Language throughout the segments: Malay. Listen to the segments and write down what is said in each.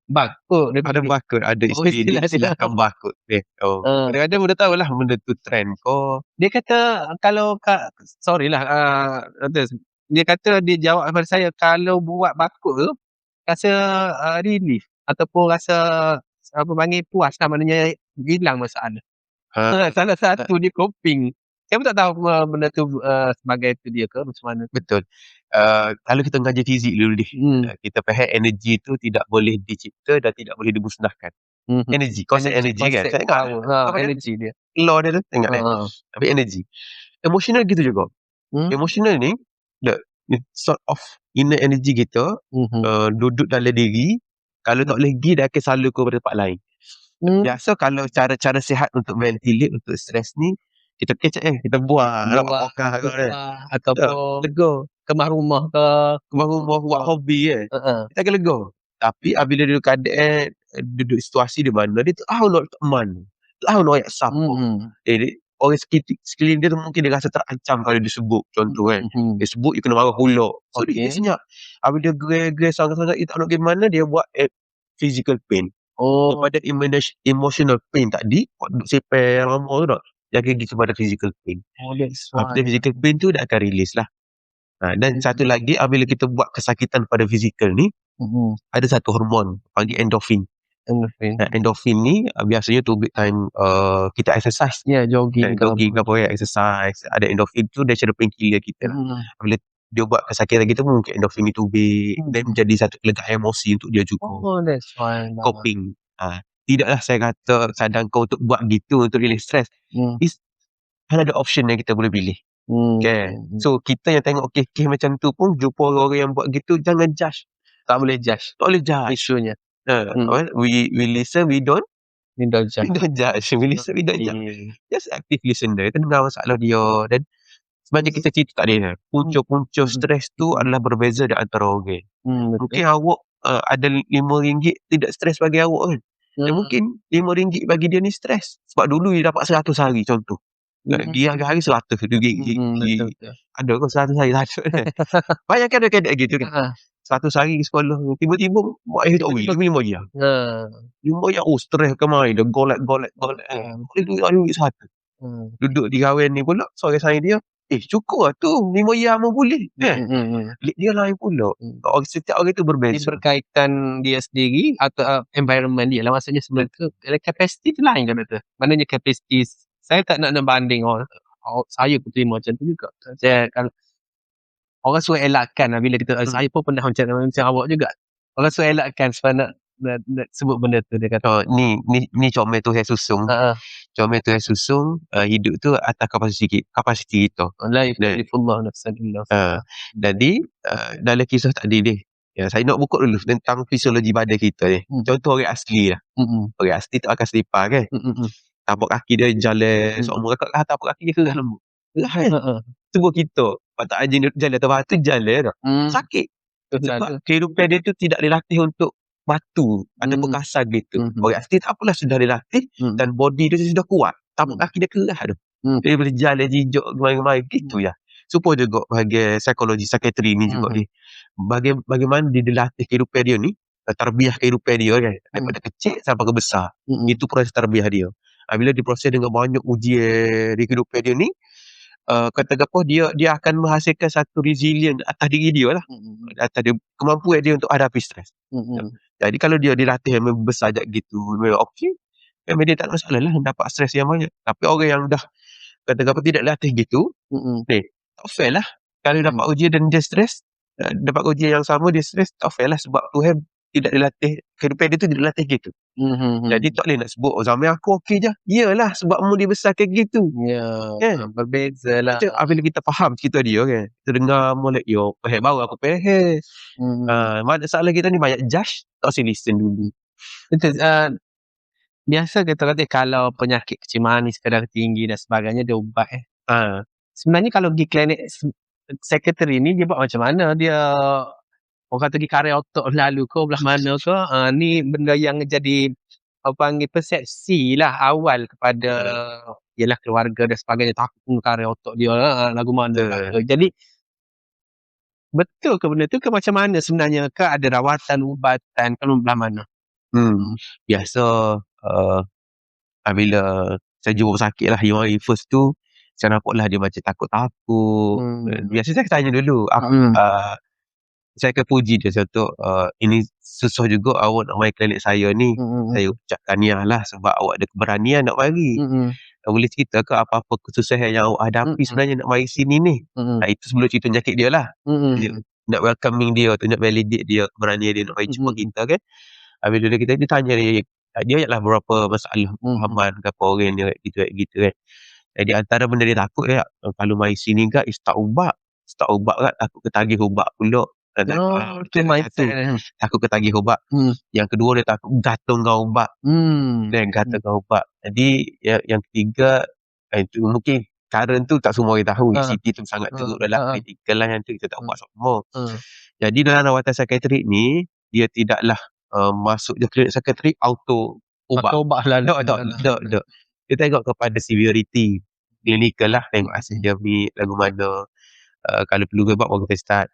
Bakut dia Ada panggil. bakut, ada Oh, isteri dia istilah dia. istilahkan bakut. Kadang-kadang benda tahu lah benda tu trend kau. Dia kata kalau sorry lah, dia kata, dia jawab kepada saya, kalau buat bakut tu rasa relief ataupun rasa apa panggil, puas lah, maknanya hilang masalah. Ha, Salah satu dia coping. Saya pun tak tahu benda tu sebagai tu dia ke macam mana. betul. Kalau kita mengajar fizik dulu ni, kita faham energi tu tidak boleh dicipta dan tidak boleh dimusnahkan. Energi, konsep energi kan. Konsep Saya ingat power, apa dia? energy dia. Law dia tu, ingat kan? Ha. Tapi energi. Emotional gitu juga. Emotional ni, the sort of inner energy kita, duduk dalam diri. Kalau tak boleh pergi, dia akan salur ke tempat lain. Biasa kalau cara-cara sihat untuk ventilate, untuk stres ni, kita kecek kita buang, okah Ataupun lega. kemah rumah ke. Baru buat hobi kan, kita akan lega. Tapi apabila dia keadaan duduk situasi di mana dia tahu nak kat mana, tahu nak ayat siapa. Orang sekeliling dia tu mungkin dia rasa terancam kalau dia sebut, contoh kan. Dia sebut, dia kena marah pula. So dia senyap. Apabila dia gerai sangat-sangat, dia tak nak pergi mana, dia buat physical pain. Kepada emotional pain tadi, duduk sepel lama tu tak, dia akan pergi kepada physical pain. After physical pain tu, dia akan release lah. Dan satu lagi, apabila kita buat kesakitan pada fizikal ni, ada satu hormon panggil endorphin. Endorphin ni biasanya tu big time kita exercise. Jogging Jogging ke apa ya, exercise. Ada endorphin tu natural painkiller kita lah. Apabila dia buat kesakitan kita, mungkin endorphin ni tubik dan menjadi satu kelegaan emosi untuk dia juga. That's fine. Coping. Tidaklah saya kata cadang kau untuk buat gitu untuk release stress. Ada option yang kita boleh pilih. Okay. So kita yang tengok kes macam tu pun, jumpa orang-orang yang buat gitu, jangan judge. Tak boleh judge isunya. We listen, we don't judge. We don't judge. We listen, we don't judge. Just active listener. Kita dengar masalah dia. Dan sebenarnya kita cerita tadi, punca-punca stres tu adalah berbeza di antara orang. Mungkin awak ada RM5 tidak stres bagi awak kan. Dan mungkin RM5 bagi dia ni stres. Sebab dulu dia dapat 100 hari contoh. Dia hari-hari 100 ada kau 100 hari tak ada. Banyak kan ada gitu kan. 100 hari di sekolah, tiba-tiba mak ayah tak boleh RM5. RM5 stres ke main, dia golek. Boleh duit satu. Duduk di kawan ni pula, sore saya dia, cukup lah tu RM5 boleh. Dia lain pula. Setiap orang tu berbeza. Ini berkaitan dia sendiri atau environment dia lah. Maksudnya sebenarnya capacity tu lain kan tu. Maknanya capacity, saya tak nak banding saya pun terima macam tu juga. Saya kalau orang suruh elakkan bila kita saya pun pernah macam awak juga. Orang suruh elakkan sebab nak sebut benda tu, dia kata. Ni comel tu saya susung. Comel tu saya susung, hidup tu atas kapasiti kita. La yukallifullahu nafsan illa wus'aha. Jadi dalam kisah tadi ni, saya nak buka dulu tentang fisiologi badan kita ni. Contoh orang asli lah. Orang asli tak akan selipar kan. Tapak kaki dia jalan, seumur kakak tapak kaki dia kerah lembut. Cuba kita patut aja jalan tempat tu jalan dah. Sakit. Sebab kehidupan dia tu tidak dilatih untuk batu ada perkasan gitu. Orang asli tak apalah, sudah dilatih dan body dia sudah kuat. Tapak kaki dia kerah tu. Dia boleh jalan jijak main-main gitu ya. Supaya juga bagi psikologi psikiatri ni juga ni. Bagaimana dia dilatih kehidupan dia ni, terbiah kehidupan dia kan, daripada kecil sampai ke besar. Itu proses terbiah dia. Bila diproses dengan banyak ujian di kehidupan dia ni, kata apa, dia akan menghasilkan satu resilient atas diri dia lah. Atas dia, kemampuan dia untuk hadapi stres. Jadi kalau dia dilatih besar je gitu, okey, dia tak ada masalah lah dapat stres yang banyak. Tapi orang yang dah kata apa tidak latih gitu, tak fair lah. Kalau dapat ujian dan dia stres, dapat ujian yang sama dia stres, tak fair lah. Sebab Tuhan tidak dilatih, kehidupan dia tu tidak dilatih gitu. Jadi tak boleh nak sebut zaman aku okey je. Iyalah sebab mu dibesarkan gitu. Berbeza lah. Apabila kita faham cerita dia kan, kita dengar molek faham baru aku faham. Masalah kita ni banyak judge, tak usah listen dulu. Betul. Biasa kita kata kalau penyakit kecil manis, kadar tinggi dan sebagainya dia ubat. Sebenarnya kalau pergi klinik sekretari ni dia buat macam mana? Dia orang kata pergi karya otak lalu ke belah mana ke, ni benda yang jadi panggil persepsi lah awal kepada ialah keluarga dan sebagainya, takut karya otak dia lagu mana. Jadi betul ke benda tu ke macam mana sebenarnya, ke ada rawatan ubatan kalau belah mana? Biasa bila saya jumpa sakit lah, yang hari first tu saya nampak lah dia macam takut-takut. Biasa saya tanya dulu saya akan puji dia contoh, ini susah juga awak nak mari klinik saya ni. Saya ucap tahniah lah sebab awak ada keberanian nak mari. Boleh cerita ke apa-apa kesusahan yang awak hadapi sebenarnya nak mari sini ni? Itu sebelum cerita penyakit dia lah. Dia, nak welcoming dia tu, nak validate dia keberanian dia nak mari jumpa kita kan. Bila kita dia tanya dia ialah berapa masalah pemahaman ke apa orang dia gitu kan. Jadi antara benda dia takut kalau mari sini kan start ubat kan, takut ketagih ubat pula. Takut ketagih ubat. Yang kedua dia takut gatal dengan ubat. Gatal dengan ubat. Jadi yang ketiga itu mungkin current tu tak semua orang tahu. CT tu sangat teruk dalam critical lah, yang tu kita tak buat semua. Jadi dalam rawatan psikiatrik ni dia tidaklah masuk je klinik psikiatrik auto ubat lah. Tak. Dia tengok kepada severity clinical lah, tengok asal dia ni lagu mana, kalau perlu ubat baru kita start.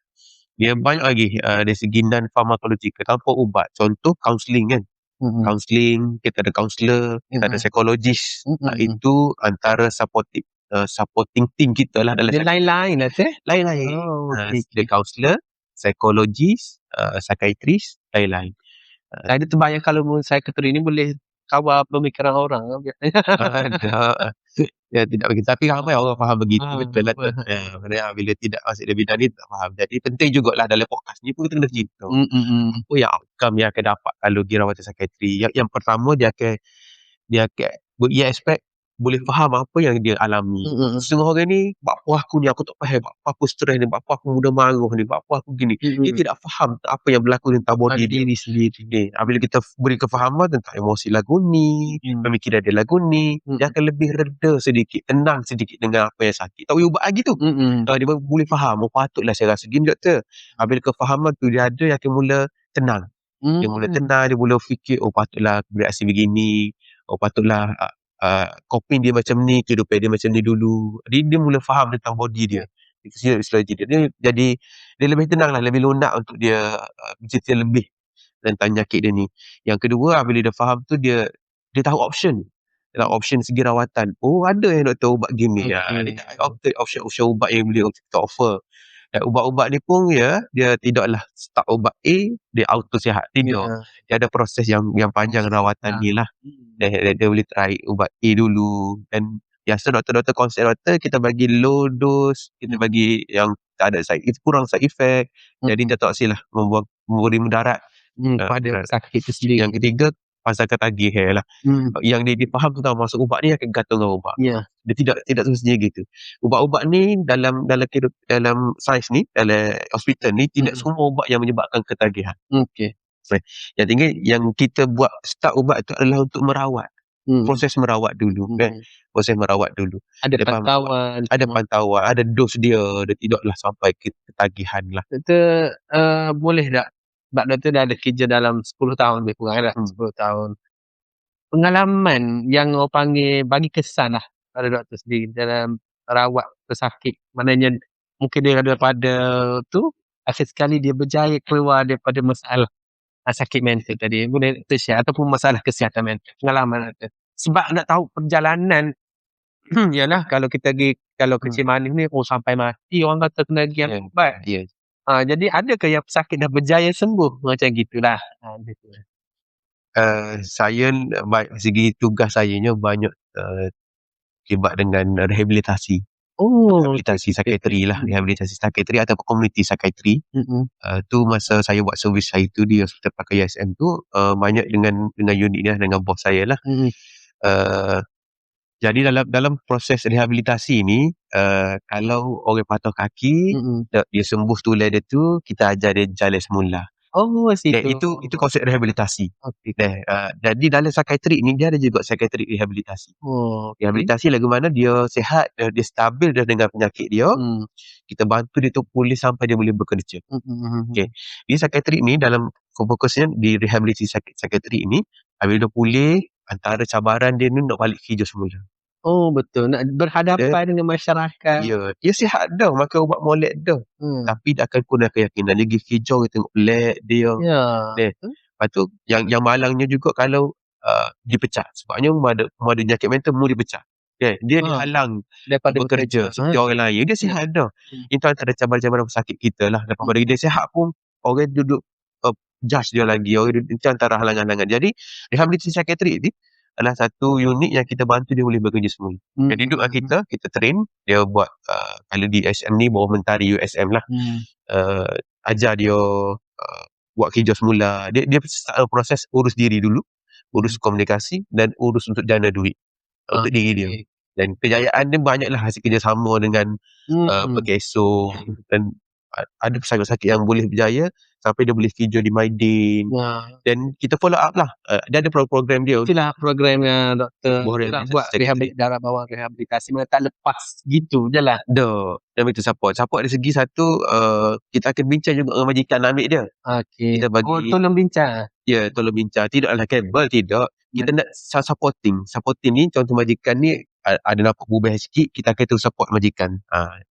Dia banyak lagi dari segi non-pharmacological tanpa ubat. Contoh counselling kan. Counselling, kita ada counsellor, kita ada psikologis. Itu antara supporting team kita lah dalam. Dia lain-lain lah lain-lain. Dia counsellor, psikologis, psikiatris, lain-lain. Saya terbayang kalau psikiatri ni boleh kawal pemikiran orang. Ya, tidak begitu. Tapi ramai orang faham begitu. Betul lah tu. Bila tidak masuk dalam bidang ni tak faham. Jadi penting jugalah dalam podcast ni pun kita kena cerita. Apa yang outcome yang akan dapat kalau dia rawatan psikiatri. Yang pertama dia akan expect boleh faham apa yang dia alami. Setengah orang ni, apa aku ni, aku tak faham. Apa aku stres ni, apa aku mudah marah ni, apa aku gini. Dia tidak faham apa yang berlaku tentang body diri sendiri. Bila kita beri kefahaman tentang emosi lagu ni, pemikiran dia lagu ni, dia akan lebih reda sedikit, tenang sedikit dengan apa yang sakit. Tak boleh ubat lagi tu. Dia boleh faham, patutlah saya rasa gini doktor. Bila kefahaman tu dia ada, dia akan mula tenang. Dia mula tenang, dia mula fikir, patutlah bereaksi begini, patutlah coping dia macam ni, kehidupan dia macam ni dulu. Dia mula faham tentang body dia, psikologi dia. Jadi dia lebih tenang lah, lebih lunak untuk dia bercerita lebih tentang penyakit dia ni. Yang kedua, bila dia faham tu, dia tahu option. Dia tahu option segi rawatan. Ada yang doktor ubat gini. Dia tahu option ubat yang boleh kita offer. Dan ubat-ubat ni pun dia tidaklah start ubat A dia auto sihat. Tidak. Dia ada proses yang panjang rawatan ni lah. Dia boleh try ubat A dulu. Dan biasa doktor-doktor konsep doktor kita bagi low dose, kita bagi yang tak ada kurang side effect. Jadi dia tak silah memberi mudarat pada sakit tu sendiri. Yang ketiga pasal ketagih lah. Yang dia faham tentang masuk ubat ni akan gatal dengan ubat. Dia tidak semestinya gitu. Ubat-ubat ni dalam sains ni, dalam hospital ni tidak semua ubat yang menyebabkan ketagihan. Yang tinggi yang kita buat start ubat tu adalah untuk merawat. Proses merawat dulu kan. Proses merawat dulu. Ada pantauan, ada dos dia tidaklah sampai ketagihan lah. Doktor boleh tak? Sebab doktor dah ada kerja dalam 10 tahun lebih kurang dah. 10 tahun. Pengalaman yang orang panggil bagi kesan lah pada doktor sendiri dalam rawat pesakit. Maknanya mungkin dia daripada tu akhir sekali dia berjaya keluar daripada masalah sakit mental tadi. Boleh doktor share ataupun masalah kesihatan mental. Pengalaman doktor. Sebab nak tahu perjalanan yalah kalau kita pergi kalau kecil manis ni sampai mati orang kata kena pergi ubat. Jadi adakah yang pesakit dah berjaya sembuh macam gitulah. Saya segi tugas sayanya banyak terlibat dengan rehabilitasi. Rehabilitasi psikiatri lah. Rehabilitasi psikiatri ataupun komuniti psikiatri. Tu masa saya buat servis saya tu di Hospital Pakai ISM tu banyak dengan unit ni dengan bos saya lah. Jadi dalam proses rehabilitasi ni kalau orang patah kaki dia sembuh tulang dia tu, kita ajar dia jalan semula. Itu konsep rehabilitasi. Jadi dalam psikiatrik ni dia ada juga psikiatrik rehabilitasi. Rehabilitasi lagu mana dia sihat, dia stabil dah dengan penyakit dia. Kita bantu dia tu pulih sampai dia boleh bekerja. Di psikiatrik ni dalam fokusnya di rehabilitasi psikiatrik ni, bila dia pulih, antara cabaran dia ni nak balik kerja semula. Betul. Nak berhadapan dengan masyarakat. Dia sihat dah, makan ubat molek dah. Tapi dia akan kurang keyakinan. Dia pergi kerja, dia tengok lek dia. Lepas tu yang malangnya juga kalau dipecah. Sebabnya mu ada penyakit mental, mu dipecah. Okay. Dia dihalang Daripada bekerja seperti orang lain. Dia sihat dah. Itu antara cabaran-cabaran pesakit kita lah. Lepas pada dia sihat pun, orang duduk judge dia lagi. Itu antara halangan-halangan. Jadi rehabilitasi psikiatrik ni adalah satu unit yang kita bantu dia boleh bekerja semula. Jadi duduk dengan kita train, dia buat kalau di USM ni bawah mentari USM lah. Ajar dia buat kerja semula. Dia start proses urus diri dulu, urus komunikasi dan urus untuk jana duit untuk diri dia. Dan kejayaan dia banyaklah hasil kerjasama dengan Pekeso dan ada pesakit-pesakit yang boleh berjaya sampai dia boleh kerja di Maidin. Dan kita follow up lah. Dia ada program dia. Itulah programnya doktor buat darah bawah rehabilitasi mana tak lepas gitu je lah. Dan itu support dari segi satu, kita akan bincang juga dengan majikan ambil dia. Kita bagi tolong bincang. Ya, tolong bincang. Tidaklah kabel, tidak. Kita nak supporting ni, contoh majikan ni ada nampak berubah sikit, kita akan terus support majikan.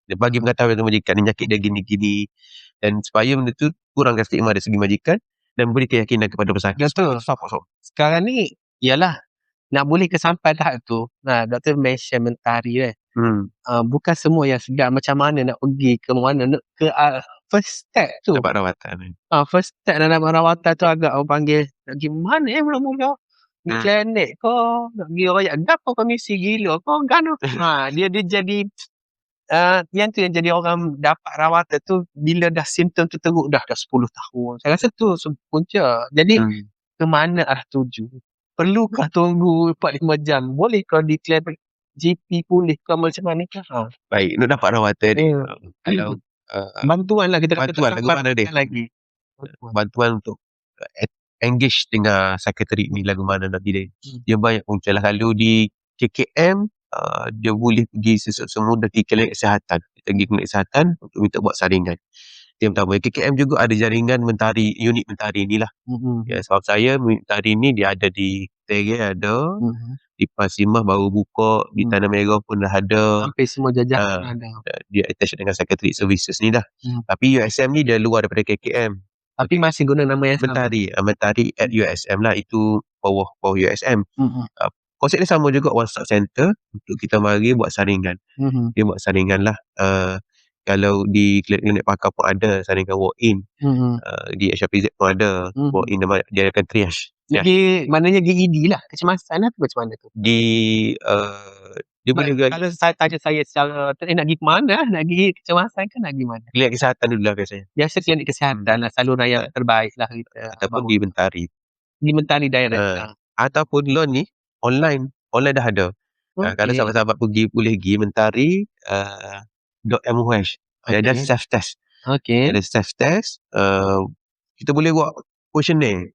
Dia bagi pengetahuan kepada majikan ni, nyakit dia gini-gini. Dan supaya benda tu kurangkan stigma dari segi majikan dan beri keyakinan kepada pesakit. Betul. Sekarang ni, ialah nak boleh ke sampai tahap tu. Doktor mention mentari bukan semua yang sedar macam mana nak pergi ke mana, ke first step tu. Dapat rawatan. First step dalam rawatan tu agak orang panggil, nak pergi mana mula-mula? Klinik kau, nak pergi rakyat apa komisi gila kau kan? Dia jadi yang tu yang jadi orang dapat rawatan tu bila dah simptom tu teruk dah 10 tahun. Saya rasa tu punca. Jadi ke mana arah tuju? Perlukah tunggu 4-5 jam? Bolehkah declare GP pulih ke macam mana ke? Baik, nak dapat rawatan ni. Kalau bantuan lah kita bantuan lagi. Bantuan untuk engage dengan psikiatrik ni lagu mana nanti dia. Dia banyak punca lah. Kalau di KKM dia boleh pergi semudah di klinik kesihatan. Kita pergi klinik kesihatan untuk minta buat saringan. Yang pertama, KKM juga ada jaringan mentari, unit mentari ni lah. Ya, sebab saya mentari ni dia ada di Terang ada, di Pasimah baru buka, di Tanah Merah pun dah ada. Hampir semua jajah ada. Dia attach dengan psychiatric services ni dah. Tapi USM ni dia luar daripada KKM. Tapi masih guna nama yang sama. Mentari at USM lah. Itu bawah USM. Konsep dia sama juga, one stop center untuk kita mari buat saringan. Dia buat saringan lah. Kalau di klinik pakar pun ada saringan walk-in. Di HRPZ pun ada walk-in, dia akan triage. Maknanya GED lah. Kecemasan lah tu macam mana tu? Dia boleh kalau saya tanya saya secara nak pergi ke mana? Nak pergi kecemasan kan nak pergi mana? Klinik kesihatan dulu lah biasanya. Biasa klinik kesihatan lah, saluran yang terbaik lah kita. Ataupun di Mentari. Di Mentari direct. Ataupun loan ni online dah ada. Kalau sahabat-sahabat boleh pergi Mentari .MOH. Ada self-test. Ada self-test. Kita boleh buat questionnaire.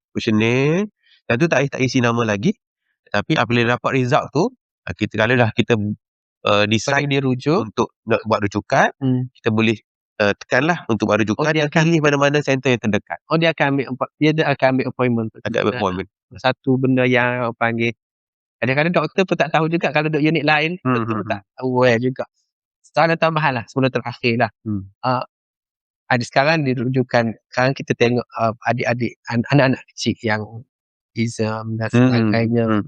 Dan tu tak isi nama lagi. Tapi apabila dapat result tu, kita decide dia rujuk untuk nak buat rujukan, kita boleh tekanlah untuk buat rujukan. Dia akan pilih mana-mana center yang terdekat. Dia akan ambil appointment. Satu benda yang panggil, kadang-kadang doktor pun tak tahu juga kalau duk unit lain, doktor pun tak aware juga. Soalan tambahan lah, sebelum terakhir lah. Ada sekarang dirujukan, sekarang kita tengok adik-adik, anak-anak kecil yang autism dan sebagainya.